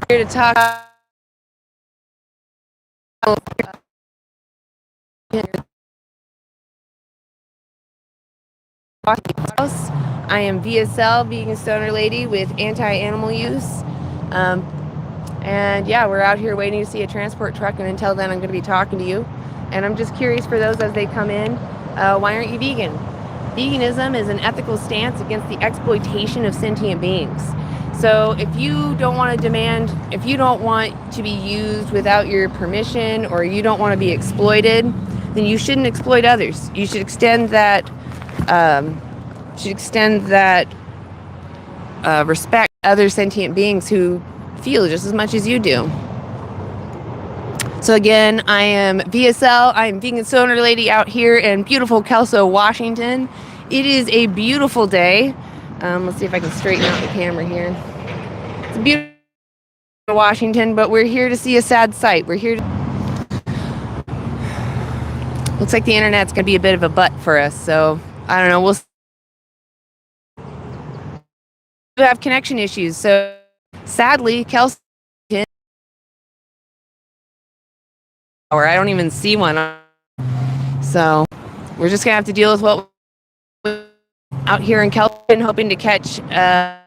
Here to talk. I am VSL, Vegan Stoner Lady with Anti-Animal Use. And yeah, we're out here waiting to see a transport truck, and until then I'm going to be talking to you. And I'm just curious for those as they come in, why aren't you vegan? Veganism is an ethical stance against the exploitation of sentient beings. So if you don't want to demand, if you don't want to be used without your permission, or you don't want to be exploited, then you shouldn't exploit others. You should extend that respect to other sentient beings who feel just as much as you do. So again, I am VSL. I am Vegan Stoner Lady out here in beautiful Kelso, Washington. It is a beautiful day. Let's see if I can straighten out the camera here. It's a beautiful Washington, but we're here to see a sad sight. We're here to... Looks like the internet's going to be a bit of a butt for us, so I don't know. We'll have connection issues. So sadly, Kelso, or I don't even see one. So we're just going to have to deal with what we're out here in Kelso, hoping to catch a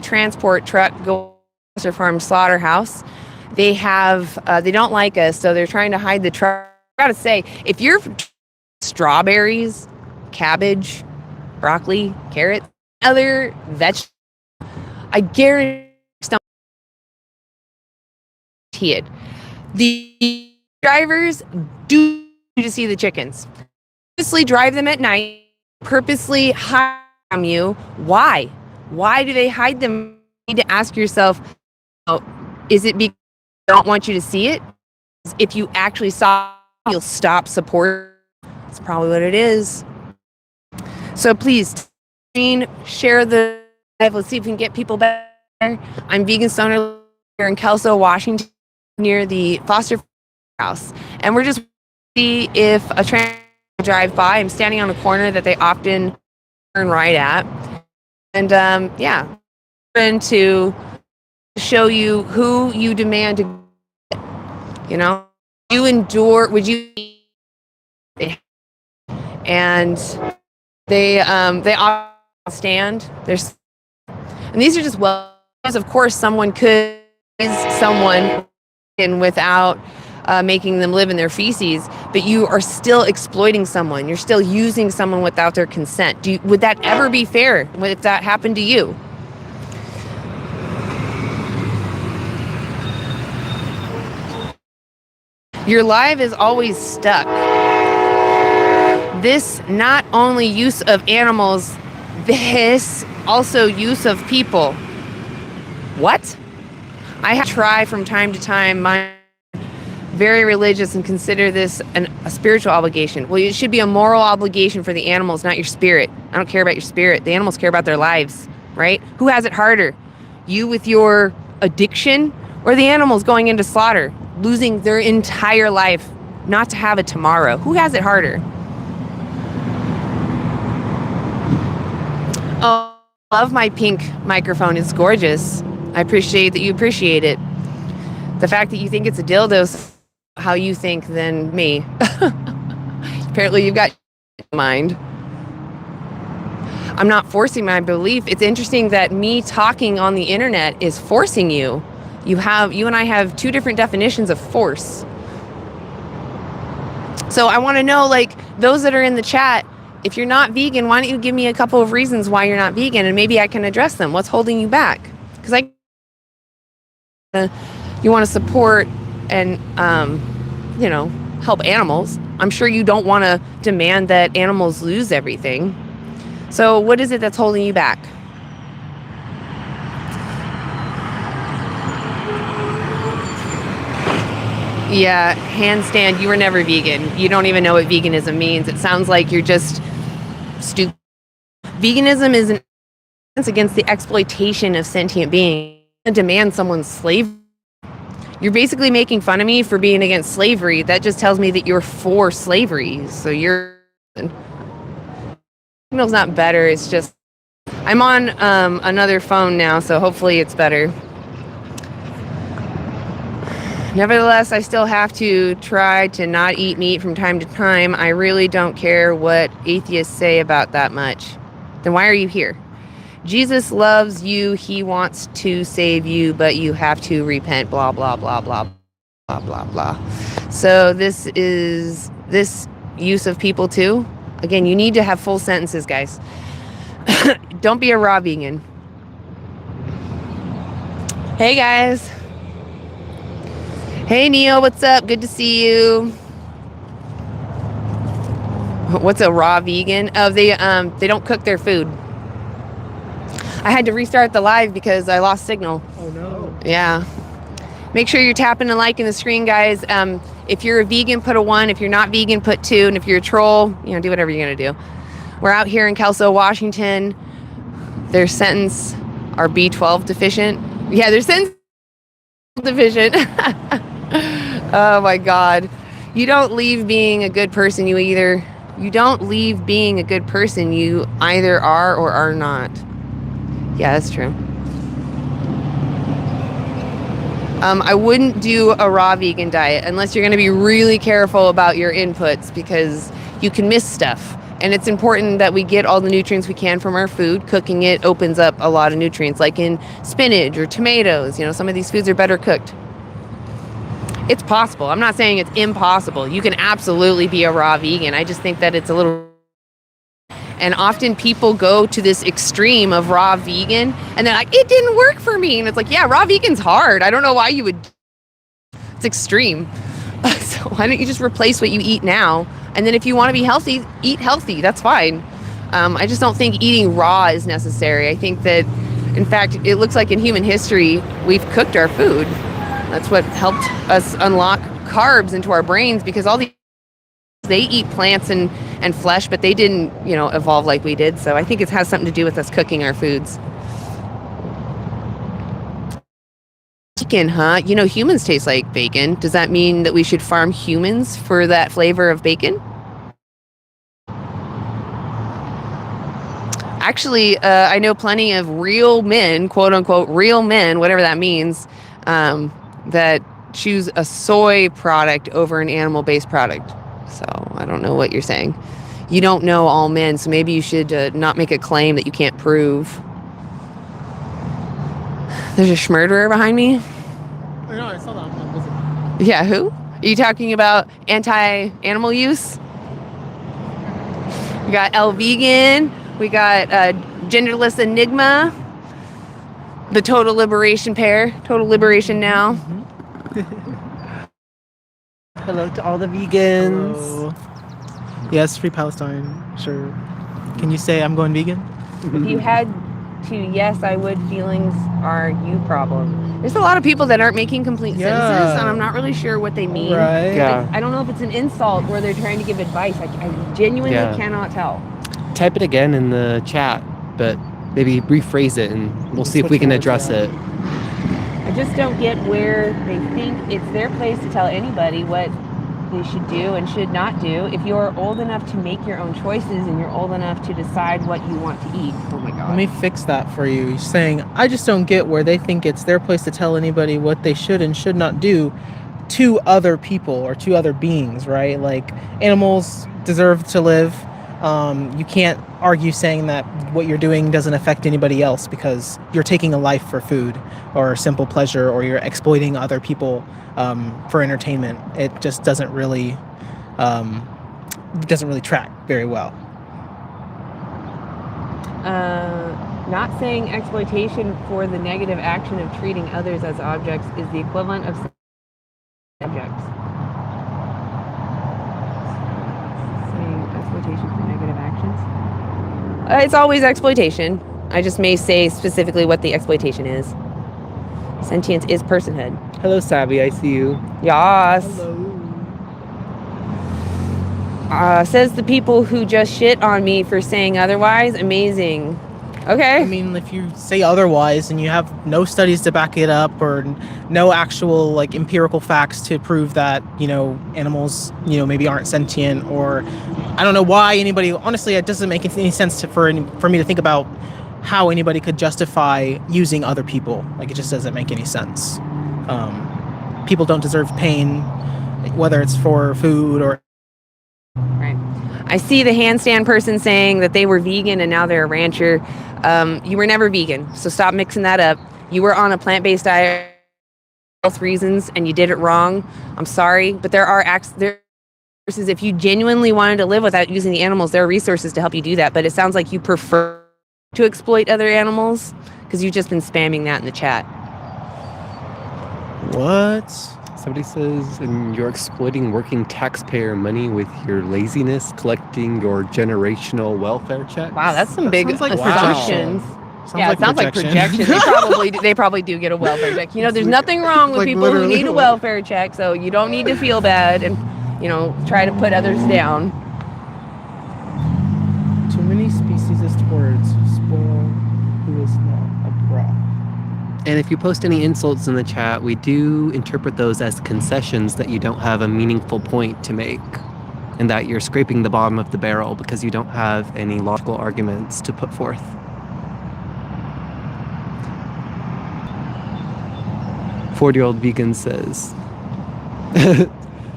transport truck go to Farm Slaughterhouse. They don't like us, so they're trying to hide the truck. I gotta say, if you're strawberries, cabbage, broccoli, carrots, other vegetables, I guarantee it. The drivers do to see the chickens. Purposely drive them at night, purposely hide from you. Why? Why do they hide them? You need to ask yourself, is it because they don't want you to see it? If you actually saw it, you'll stop support. That's probably what it is. So please, share the live. Let's see if we can get people better. I'm Vegan Stoner here in Kelso, Washington, near the Foster House, and we're just see if a train drive by. I'm standing on a corner that they often turn right at, and yeah, I'm to show you who you demand to get. You know, you endure. Would you? And they often stand. There's, and these are just of course, someone could someone in without making them live in their feces, but you are still exploiting someone. You're still using someone without their consent. Would that ever be fair if that happened to you? Your life is always stuck. This not only use of animals, this also use of people. What? I have to try from time to time. I'm very religious and consider this a spiritual obligation. Well, it should be a moral obligation for the animals, not your spirit. I don't care about your spirit. The animals care about their lives, right? Who has it harder? You with your addiction, or the animals going into slaughter, losing their entire life not to have a tomorrow? Who has it harder? Oh, I love my pink microphone. It's gorgeous. I appreciate that you appreciate it. The fact that you think it's a dildo, how you think than me. Apparently you've got mind. I'm not forcing my belief. It's interesting that me talking on the internet is forcing you. You and I have two different definitions of force. So I want to know, like, those that are in the chat, if you're not vegan, why don't you give me a couple of reasons why you're not vegan, and maybe I can address them. What's holding you back? Because you want to support and help animals. I'm sure you don't want to demand that animals lose everything. So what is it that's holding you back? Yeah, handstand, you were never vegan. You don't even know what veganism means. It sounds like you're just stupid. Veganism is an against the exploitation of sentient beings. And demand someone's slavery. You're basically making fun of me for being against slavery. That just tells me that you're for slavery. So you're... Signal's not better. It's just... I'm on another phone now, so hopefully it's better. Nevertheless, I still have to try to not eat meat from time to time. I really don't care what atheists say about that much. Then why are you here? Jesus loves you. He wants to save you, but you have to repent, blah, blah, blah, blah, blah, blah, blah. So this is this use of people too. Again, you need to have full sentences, guys. Don't be a raw vegan. Hey, guys. Hey, Neil, what's up? Good to see you. What's a raw vegan? Oh, they don't cook their food. I had to restart the live because I lost signal. Oh, no. Yeah. Make sure you're tapping and liking the screen, guys. If you're a vegan, put a 1. If you're not vegan, put 2. And if you're a troll, do whatever you're going to do. We're out here in Kelso, Washington. Their sentence are B12 deficient. Yeah, their sentence deficient. Oh, my God. You don't leave being a good person. You don't leave being a good person. You either are or are not. Yeah, that's true. I wouldn't do a raw vegan diet unless you're going to be really careful about your inputs, because you can miss stuff. And it's important that we get all the nutrients we can from our food. Cooking it opens up a lot of nutrients, like in spinach or tomatoes. Some of these foods are better cooked. It's possible. I'm not saying it's impossible. You can absolutely be a raw vegan. I just think that it's a little... And often people go to this extreme of raw vegan and they're like, it didn't work for me. And it's like, yeah, raw vegan's hard. I don't know why you would. It's extreme. So why don't you just replace what you eat now? And then if you want to be healthy, eat healthy. That's fine. I just don't think eating raw is necessary. I think that, in fact, it looks like in human history, we've cooked our food. That's what helped us unlock carbs into our brains, because all these, they eat plants and flesh, but they didn't, evolve like we did. So I think it has something to do with us cooking our foods. Bacon, huh? Humans taste like bacon. Does that mean that we should farm humans for that flavor of bacon? Actually, I know plenty of real men, quote unquote, real men, whatever that means, that choose a soy product over an animal-based product. So I don't know what you're saying. You don't know all men, so maybe you should not make a claim that you can't prove. There's a schmurderer behind me. I know, I saw that one. Yeah, who? Are you talking about anti-animal use? We got El Vegan. We got Genderless Enigma. The Total Liberation pair. Total Liberation Now. Hello to all the vegans. Hello. Yes, free Palestine. Sure. Can you say I'm going vegan? If you had to, yes, I would. Feelings are you problem. There's a lot of people that aren't making complete sentences, and I'm not really sure what they mean. Right. Yeah. I don't know if it's an insult or they're trying to give advice. I genuinely cannot tell. Type it again in the chat, but maybe rephrase it and we'll see if we can address it. I just don't get where they think it's their place to tell anybody what they should do and should not do. If you're old enough to make your own choices and you're old enough to decide what you want to eat. Oh my God. Let me fix that for you. You're saying, I just don't get where they think it's their place to tell anybody what they should and should not do to other people or to other beings, right? Like, animals deserve to live. You can't argue saying that what you're doing doesn't affect anybody else because you're taking a life for food or simple pleasure, or you're exploiting other people for entertainment. It just doesn't really track very well. Not saying exploitation for the negative action of treating others as objects is the equivalent of subjects. Exploitation for negative actions? It's always exploitation. I just may say specifically what the exploitation is. Sentience is personhood. Hello, Savvy. I see you. Yas. Hello. Says the people who just shit on me for saying otherwise. Amazing. Okay. I mean, if you say otherwise and you have no studies to back it up or no actual like empirical facts to prove that, animals, maybe aren't sentient, or I don't know why anybody, honestly, it doesn't make any sense for me to think about how anybody could justify using other people. Like, it just doesn't make any sense. people don't deserve pain, whether it's for food or. Right. I see the handstand person saying that they were vegan and now they're a rancher. You were never vegan, so stop mixing that up. You were on a plant-based diet for health reasons and you did it wrong. I'm sorry, but there are resources. If you genuinely wanted to live without using the animals, there are resources to help you do that. But it sounds like you prefer to exploit other animals because you've just been spamming that in the chat. What? Somebody says, and you're exploiting working taxpayer money with your laziness, collecting your generational welfare checks. Wow, that's some big sounds like assumptions. Sounds It sounds like projection. They probably do get a welfare check. You know, there's nothing wrong with like people who literally need a welfare check, so you don't need to feel bad and, you know, try to put others down. Too many speciesist words. Spoil who is not a bra. And if you post any insults in the chat, we do interpret those as concessions that you don't have a meaningful point to make, and that you're scraping the bottom of the barrel because you don't have any logical arguments to put forth. Four-year-old vegan says,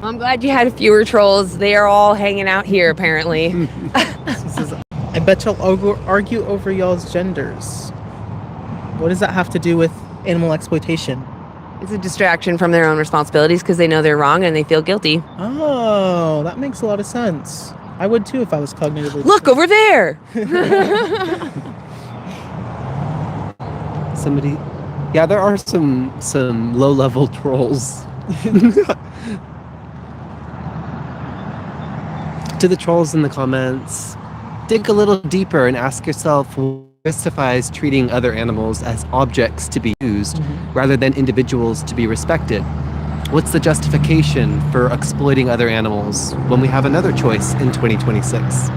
I'm glad you had fewer trolls. They are all hanging out here, apparently. He says, I bet you'll argue over y'all's genders. What does that have to do with animal exploitation? It's a distraction from their own responsibilities because they know they're wrong and they feel guilty. Oh, that makes a lot of sense. I would too if I was cognitively. Look over there. somebody, yeah, there are some low-level trolls. To the trolls in the comments, dig a little deeper and ask yourself, what justifies treating other animals as objects to be used rather than individuals to be respected? What's the justification for exploiting other animals when we have another choice in 2026?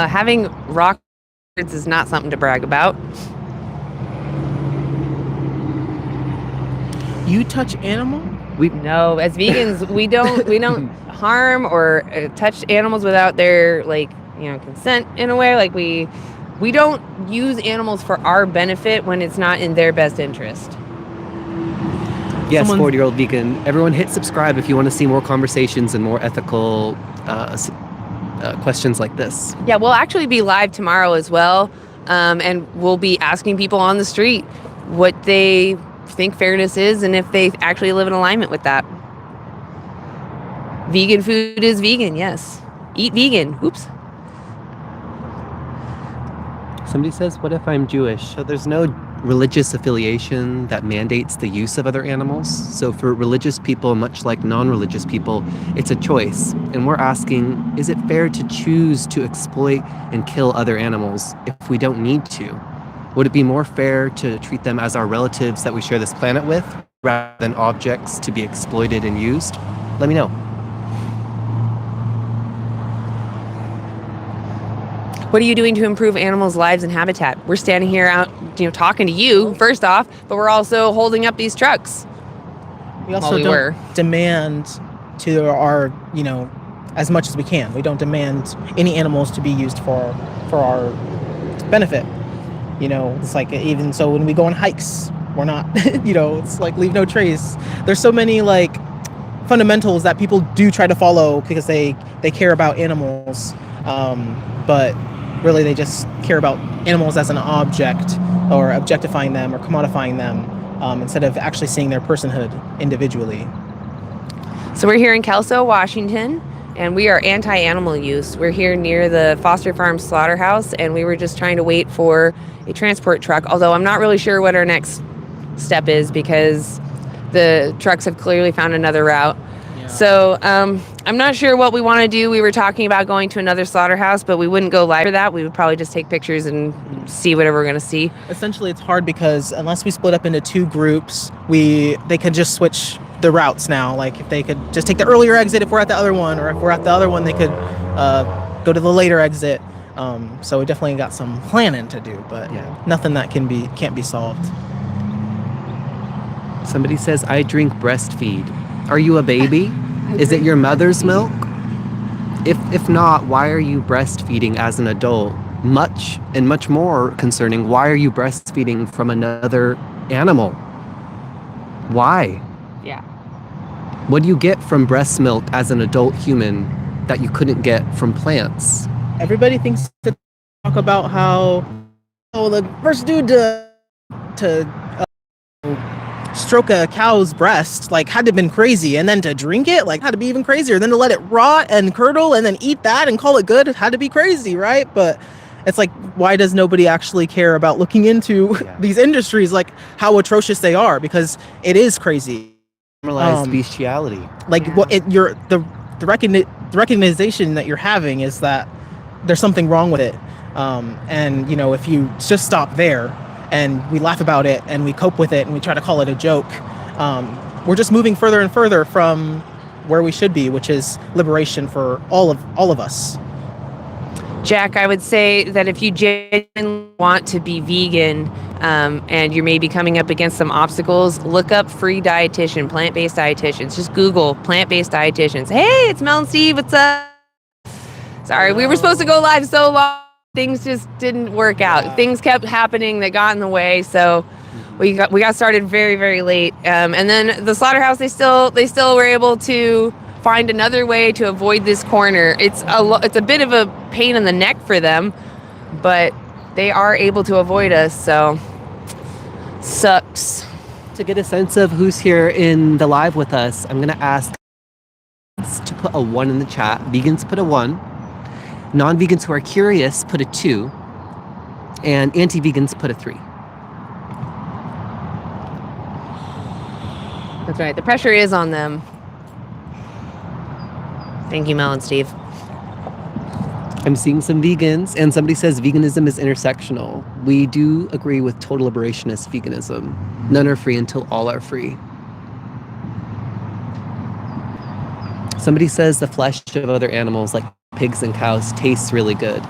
Having rock is not something to brag about. You touch animal? No, as vegans, we don't harm or touch animals without their consent in a way. Like we don't use animals for our benefit when it's not in their best interest. Yes, 40-year-old vegan. Everyone hit subscribe if you want to see more conversations and more ethical questions like this. Yeah, we'll actually be live tomorrow as well, and we'll be asking people on the street what they think fairness is and if they actually live in alignment with that. Vegan food is vegan, yes. Eat vegan. Oops. Somebody says, what if I'm Jewish? So there's no religious affiliation that mandates the use of other animals. So for religious people, much like non-religious people, it's a choice. And we're asking, is it fair to choose to exploit and kill other animals if we don't need to? Would it be more fair to treat them as our relatives that we share this planet with, rather than objects to be exploited and used? Let me know. What are you doing to improve animals' lives and habitat? We're standing here out, talking to you, first off, but we're also holding up these trucks. We also don't demand to our, as much as we can. We don't demand any animals to be used for our benefit. It's like, even so when we go on hikes, we're not, it's like leave no trace. There's so many fundamentals that people do try to follow because they care about animals. But really they just care about animals as an object or objectifying them or commodifying them instead of actually seeing their personhood individually. So we're here in Kelso, Washington, and we are anti-animal use. We're here near the Foster Farm Slaughterhouse, and we were just trying to wait for a transport truck, although I'm not really sure what our next step is because the trucks have clearly found another route. So I'm not sure what we want to do. We were talking about going to another slaughterhouse, but we wouldn't go live for that. We would probably just take pictures and see whatever we're going to see. Essentially, it's hard because unless we split up into two groups, they could just switch the routes now. Like if they could just take the earlier exit if we're at the other one, or if we're at the other one, they could go to the later exit. So we definitely got some planning to do, but nothing that can't be solved. Somebody says, I drink breastfeed. Are you a baby? Is it your mother's milk? If not, why are you breastfeeding as an adult? much and much more concerning, why are you breastfeeding from another animal? Why? Yeah. What do you get from breast milk as an adult human that you couldn't get from plants? Everybody thinks to talk about how, oh, the first dude to stroke a cow's breast like had to have been crazy, and then to drink it like had to be even crazier, then to let it rot and curdle and then eat that and call it good had to be crazy, right? But it's like, why does nobody actually care about looking into these industries, like how atrocious they are? Because it is crazy. Normalized bestiality. Like what the recognition that you're having is that there's something wrong with it, and if you just stop there and we laugh about it and we cope with it and we try to call it a joke, we're just moving further and further from where we should be, which is liberation for all of us. Jack, I would say that if you genuinely want to be vegan, and you're maybe coming up against some obstacles, look up free dietitian, plant-based dietitians. Just Google plant-based dietitians. Hey, it's Mel and Steve. What's up? Sorry, we were supposed to go live so long. Things just didn't work out. Things kept happening that got in the way. So we got started very, very late. And then the Slaughterhouse, they still were able to find another way to avoid this corner. It's a bit of a pain in the neck for them, but they are able to avoid us, so sucks. To get a sense of who's here in the live with us, I'm going to ask to put a 1 in the chat. Vegans put a 1. Non-vegans who are curious put a 2. And anti-vegans put a 3. That's right. The pressure is on them. Thank you, Mel and Steve. I'm seeing some vegans, and somebody says veganism is intersectional. We do agree with total liberationist veganism. None are free until all are free. Somebody says the flesh of other animals like pigs and cows tastes really good.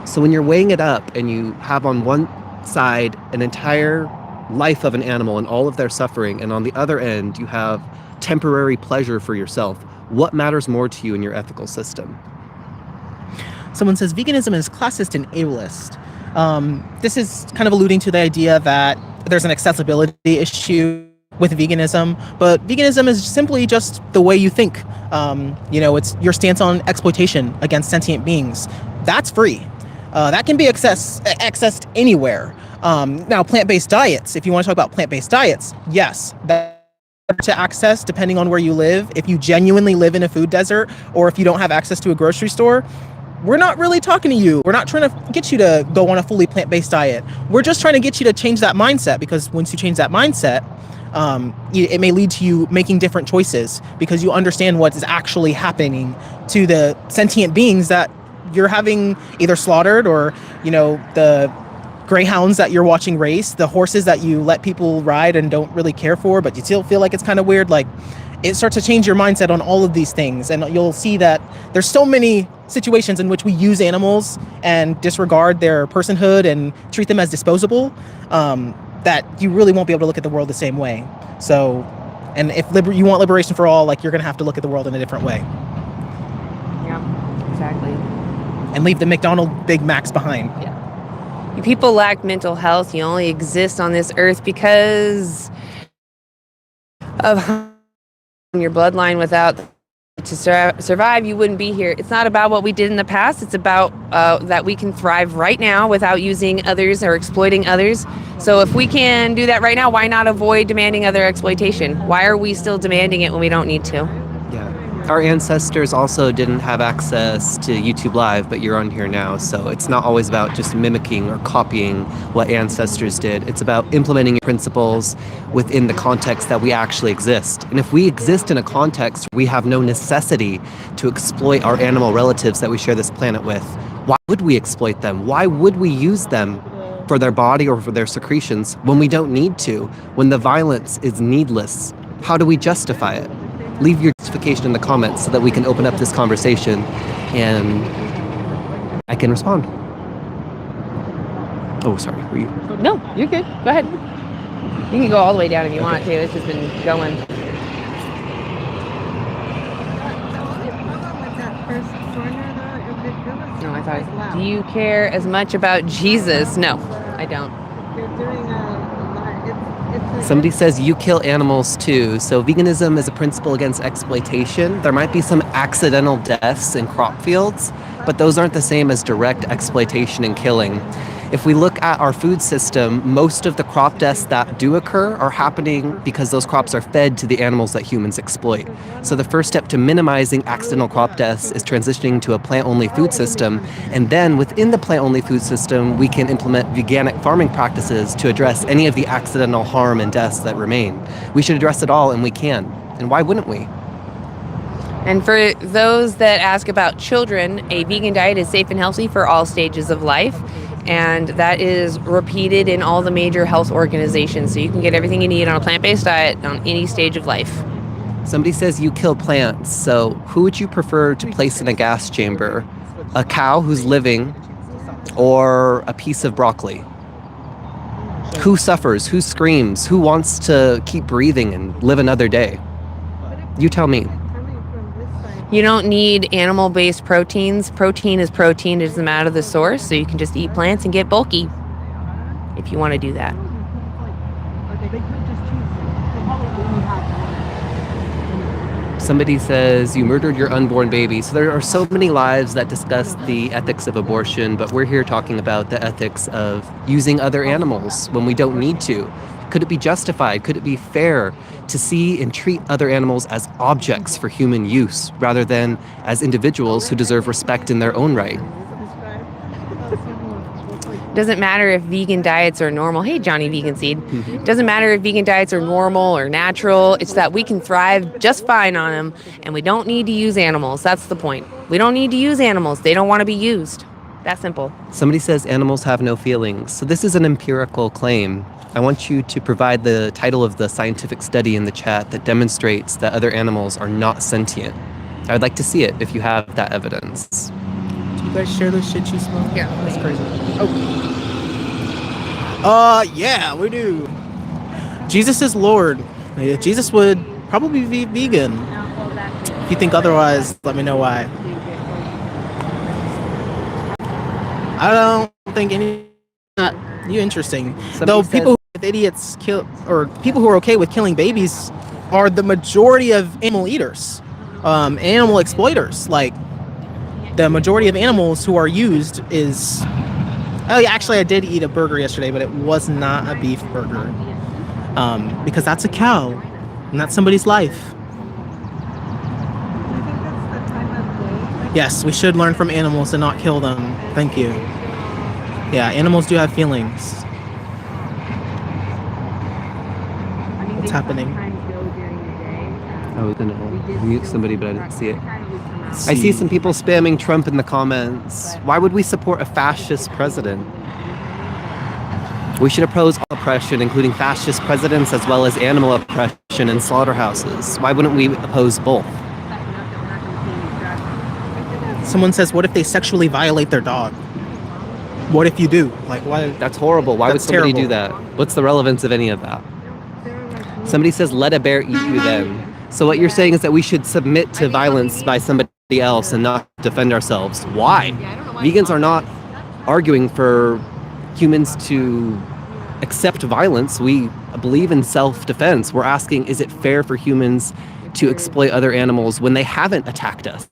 So when you're weighing it up and you have on one side an entire life of an animal and all of their suffering, and on the other end you have temporary pleasure for yourself, what matters more to you in your ethical system? Someone says veganism is classist and ableist. This is kind of alluding to the idea that there's an accessibility issue with veganism, but veganism is simply just the way you think. It's your stance on exploitation against sentient beings. That's free. That can be accessed anywhere. Now, plant-based diets, if you want to talk about plant-based diets, yes, that to access depending on where you live. If you genuinely live in a food desert, or if you don't have access to a grocery store, we're not really talking to you. We're not trying to get you to go on a fully plant-based diet. We're just trying to get you to change that mindset, because once you change that mindset, it may lead to you making different choices, because you understand what is actually happening to the sentient beings that you're having either slaughtered, or the greyhounds that you're watching race, the horses that you let people ride and don't really care for, but you still feel like it's kind of weird. Like, it starts to change your mindset on all of these things, and you'll see that there's so many situations in which we use animals and disregard their personhood and treat them as disposable, that you really won't be able to look at the world the same way. So, and if you want liberation for all, like, you're gonna have to look at the world in a different way. Yeah, exactly. And leave the McDonald's Big Macs behind. Yeah. You people lack mental health. You only exist on this earth because of your bloodline. Without to survive, you wouldn't be here. It's not about what we did in the past. It's about that we can thrive right now without using others or exploiting others. So if we can do that right now, why not avoid demanding other exploitation? Why are we still demanding it when we don't need to? Yeah. Our ancestors also didn't have access to YouTube Live, but you're on here now. So it's not always about just mimicking or copying what ancestors did. It's about implementing principles within the context that we actually exist. And if we exist in a context, we have no necessity to exploit our animal relatives that we share this planet with. Why would we exploit them? Why would we use them for their body or for their secretions when we don't need to, when the violence is needless? How do we justify it? Leave your justification in the comments so that we can open up this conversation and I can respond. Oh, sorry, were you? No, you're good. Go ahead. You can go all the way down if you want to. It's just been going. No, I thought. Do you care as much about Jesus? No, I don't. They're doing it's Somebody says you kill animals too. So veganism is a principle against exploitation. There might be some accidental deaths in crop fields, but those aren't the same as direct exploitation and killing. If we look at our food system, most of the crop deaths that do occur are happening because those crops are fed to the animals that humans exploit. So the first step to minimizing accidental crop deaths is transitioning to a plant-only food system. And then within the plant-only food system, we can implement veganic farming practices to address any of the accidental harm and deaths that remain. We should address it all, and we can. And why wouldn't we? And for those that ask about children, a vegan diet is safe and healthy for all stages of life. And that is repeated in all the major health organizations. So you can get everything you need on a plant-based diet on any stage of life. Somebody says you kill plants. So who would you prefer to place in a gas chamber? A cow who's living or a piece of broccoli? Who suffers? Who screams? Who wants to keep breathing and live another day? You tell me. You don't need animal-based proteins. Protein is protein. It doesn't matter the source. So you can just eat plants and get bulky if you want to do that. Somebody says you murdered your unborn baby. So there are so many lives that discuss the ethics of abortion, but we're here talking about the ethics of using other animals when we don't need to. Could it be justified? Could it be fair to see and treat other animals as objects for human use rather than as individuals who deserve respect in their own right? Doesn't matter if vegan diets are normal. Hey, Johnny Vegan Seed. Doesn't matter if vegan diets are normal or natural. It's that we can thrive just fine on them, and we don't need to use animals. That's the point. We don't need to use animals. They don't want to be used. That simple. Somebody says animals have no feelings. So this is an empirical claim. I want you to provide the title of the scientific study in the chat that demonstrates that other animals are not sentient. I'd like to see it if you have that evidence. Do you guys share this shit you smell? Yeah. That's crazy. Yeah, we do. Jesus is Lord. Jesus would probably be vegan. If you think otherwise, let me know why. I don't think any. Not you interesting. Though people with idiots kill, or people who are okay with killing babies, are the majority of animal eaters, animal exploiters. Like the majority of animals who are used is. Oh, yeah, actually, I did eat a burger yesterday, but it was not a beef burger, because that's a cow, and that's somebody's life. Yes, we should learn from animals and not kill them. Thank you. Yeah, animals do have feelings. What's happening? I was gonna mute somebody, but I didn't see it. I see some people spamming Trump in the comments. Why would we support a fascist president? We should oppose all oppression, including fascist presidents, as well as animal oppression and slaughterhouses. Why wouldn't we oppose both? Someone says, what if they sexually violate their dog? What if you do? Like, why? That's horrible. Why would somebody do that? What's the relevance of any of that? Somebody says, let a bear eat you then. So what you're saying is that we should submit to violence by somebody else and not defend ourselves. Why? Vegans are not arguing for humans to accept violence. We believe in self-defense. We're asking, is it fair for humans to exploit other animals when they haven't attacked us?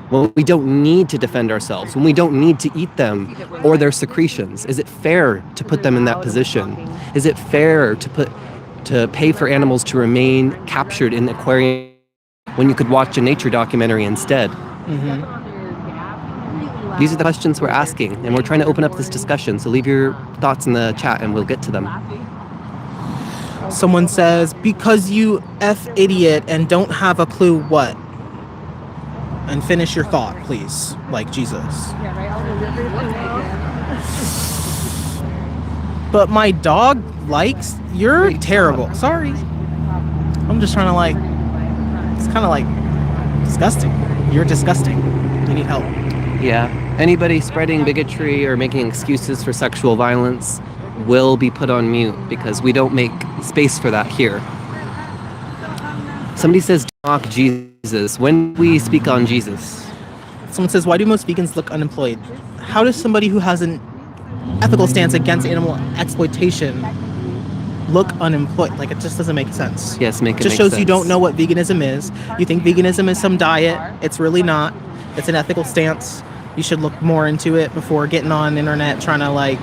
When we don't need to defend ourselves, when we don't need to eat them or their secretions? Is it fair to put them in that position? Is it fair to pay for animals to remain captured in the aquarium when you could watch a nature documentary instead? These are the questions we're asking, and we're trying to open up this discussion. So leave your thoughts in the chat and we'll get to them. Someone says, because you F idiot and don't have a clue what? And finish your thought, please. Like Jesus. But my dog likes. You're terrible. Sorry. I'm just trying to like. It's kind of like disgusting. You're disgusting. You need help. Yeah. Anybody spreading bigotry or making excuses for sexual violence will be put on mute because we don't make space for that here. Somebody says, mock Jesus. When we speak on Jesus, Someone says, why do most vegans look unemployed? How does somebody who has an ethical stance against animal exploitation look unemployed? Like, it just doesn't make sense. Yes, It just shows you don't know what veganism is. You think veganism is some diet. It's really not. It's an ethical stance. You should look more into it before getting on the internet trying to like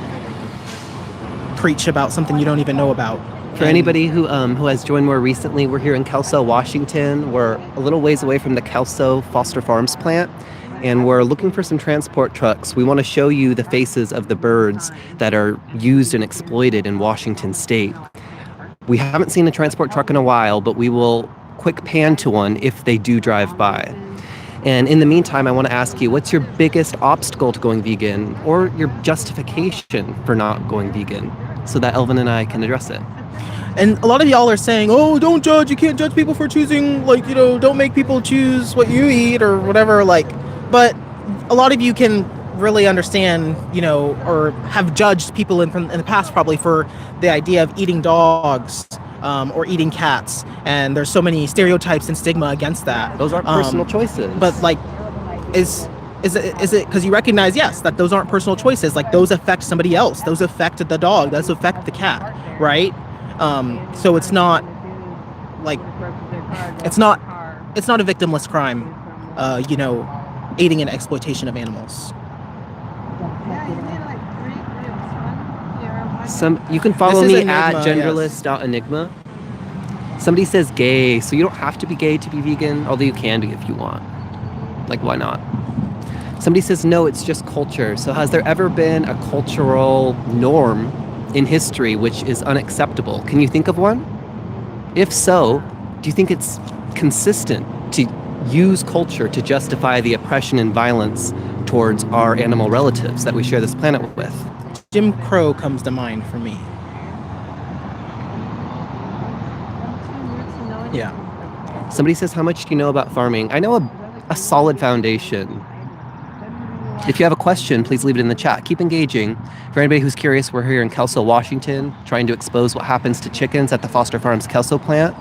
preach about something you don't even know about. For anybody who has joined more recently, we're here in Kelso, Washington. We're a little ways away from the Kelso Foster Farms plant, and we're looking for some transport trucks. We want to show you the faces of the birds that are used and exploited in Washington State. We haven't seen a transport truck in a while, but we will quick pan to one if they do drive by. And in the meantime, I want to ask you, what's your biggest obstacle to going vegan, or your justification for not going vegan, so that Elvin and I can address it? And a lot of y'all are saying, oh, don't judge. You can't judge people for choosing, like, you know, don't make people choose what you eat or whatever. Like, but a lot of you can really understand, you know, or have judged people in the past probably for the idea of eating dogs or eating cats. And there's so many stereotypes and stigma against that. Those aren't personal choices. But like, is it because you recognize, yes, that those aren't personal choices. Like, those affect somebody else. Those affect the dog. Those affect the cat, right? So it's not like it's not a victimless crime, you know, aiding in exploitation of animals. You can follow This is me Enigma, at yes. genderless.enigma. Somebody says gay, so you don't have to be gay to be vegan, although you can be if you want. Like, why not? Somebody says no, it's just culture. So has there ever been a cultural norm in history which is unacceptable? Can you think of one? If so, do you think it's consistent to use culture to justify the oppression and violence towards our animal relatives that we share this planet with? Jim Crow comes to mind for me. Yeah. Somebody says, how much do you know about farming? I know a solid foundation. If you have a question, please leave it in the chat. Keep engaging. For anybody who's curious, we're here in Kelso, Washington, trying to expose what happens to chickens at the Foster Farms Kelso plant.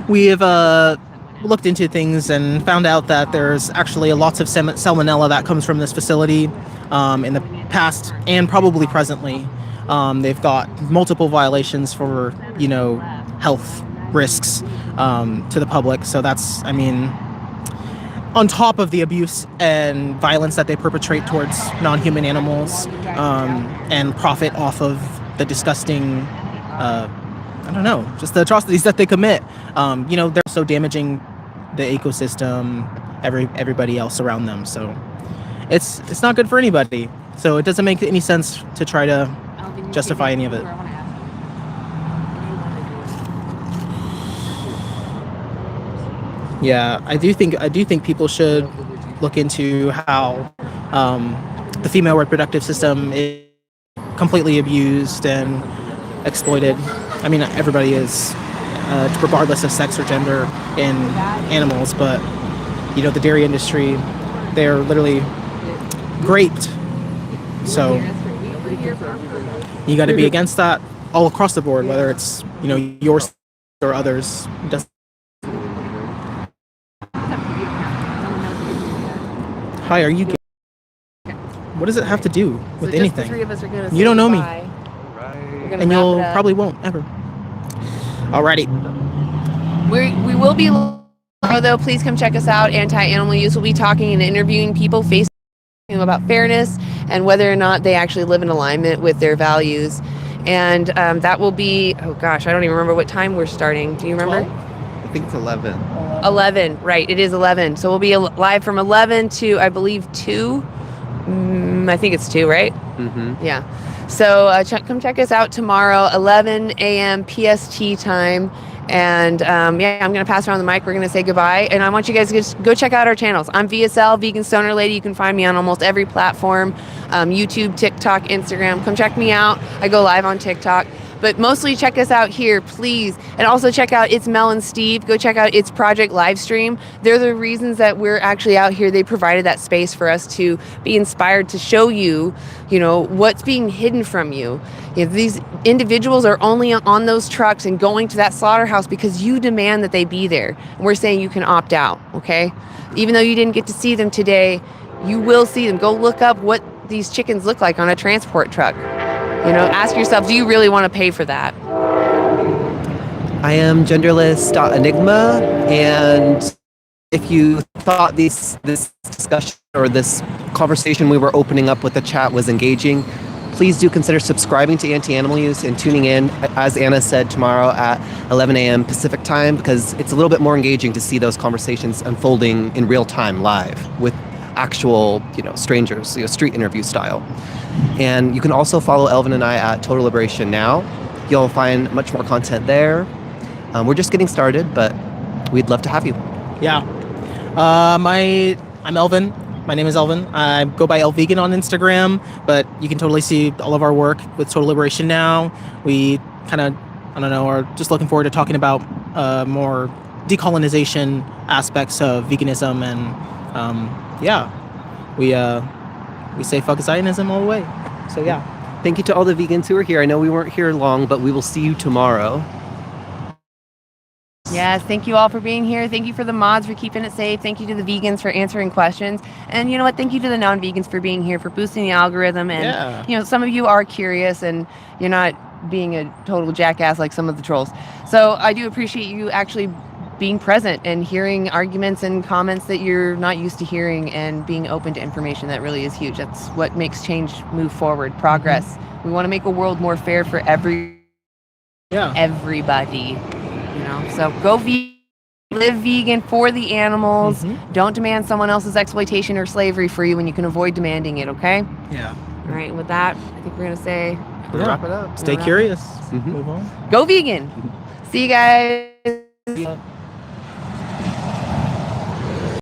We have looked into things and found out that there's actually lots of salmonella that comes from this facility in the past and probably presently. They've got multiple violations for, you know, health risks to the public. So that's, I mean, on top of the abuse and violence that they perpetrate towards non-human animals, and profit off of the disgusting, I don't know, just the atrocities that they commit. You know, they're so damaging the ecosystem, everybody else around them. So it's not good for anybody. So it doesn't make any sense to try to justify any of it. Yeah, I do think people should look into how the female reproductive system is completely abused and exploited. I mean, everybody is, regardless of sex or gender in animals, but you know, the dairy industry, they're literally raped. So you got to be against that all across the board, whether it's, you know, yours or others. Hi, are you gay? What does it have to do with anything? The three of us are gonna You don't know me. Right. And you'll probably won't ever. Alrighty. We will be tomorrow, though. Please come check us out. Anti-Animal Use will be talking and interviewing people, facing about fairness and whether or not they actually live in alignment with their values. And that will be, oh gosh, I don't even remember what time we're starting. Do you remember? 12? I think it's 11. 11, right, it is 11. So we'll be live from 11 to, I believe, 2. I think it's 2, right? Mm-hmm. Yeah. So come check us out tomorrow, 11 a.m. PST time. And yeah, I'm going to pass around the mic. We're going to say goodbye. And I want you guys to just go check out our channels. I'm VSL, Vegan Stoner Lady. You can find me on almost every platform, YouTube, TikTok, Instagram. Come check me out. I go live on TikTok. but mostly check us out here, please. And also check out It's Mel and Steve. Go check out It's Project live stream. They're the reasons that we're actually out here. They provided that space for us to be inspired to show you, what's being hidden from you. These individuals are only on those trucks and going to that slaughterhouse because you demand that they be there. And we're saying you can opt out, okay? Even though you didn't get to see them today, you will see them. Go look up what these chickens look like on a transport truck. Ask yourself, do you really want to pay for that? I am genderless.enigma, and if you thought this discussion or this conversation we were opening up with the chat was engaging, please do consider subscribing to Anti-Animal Use and tuning in, as Anna said, tomorrow at 11 a.m. Pacific time, because it's a little bit more engaging to see those conversations unfolding in real time live with actual, strangers, street interview style. And you can also follow Elvin and I at Total Liberation Now. You'll find much more content there. We're just getting started, but we'd love to have you. Yeah. I'm Elvin. My name is Elvin. I go by Vegan on Instagram, but you can totally see all of our work with Total Liberation Now. We kind of, are just looking forward to talking about more decolonization aspects of veganism, and we say fuck Zionism all the way. So yeah. Thank you to all the vegans who are here. I know we weren't here long, but we will see you tomorrow. Yes, thank you all for being here. Thank you for the mods for keeping it safe. Thank you to the vegans for answering questions. And you know what? Thank you to the non-vegans for being here, for boosting the algorithm. And, some of you are curious and you're not being a total jackass like some of the trolls. So I do appreciate you actually being present and hearing arguments and comments that you're not used to hearing, and being open to information. That really is huge. That's what makes change move forward, progress. Mm-hmm. We want to make a world more fair for everybody. So go vegan, live vegan for the animals. Mm-hmm. Don't demand someone else's exploitation or slavery for you when you can avoid demanding it, okay? Yeah. All right, with that, I think we're going to say... wrap it up. Stay curious. Mm-hmm. Move on. Go vegan. See you guys.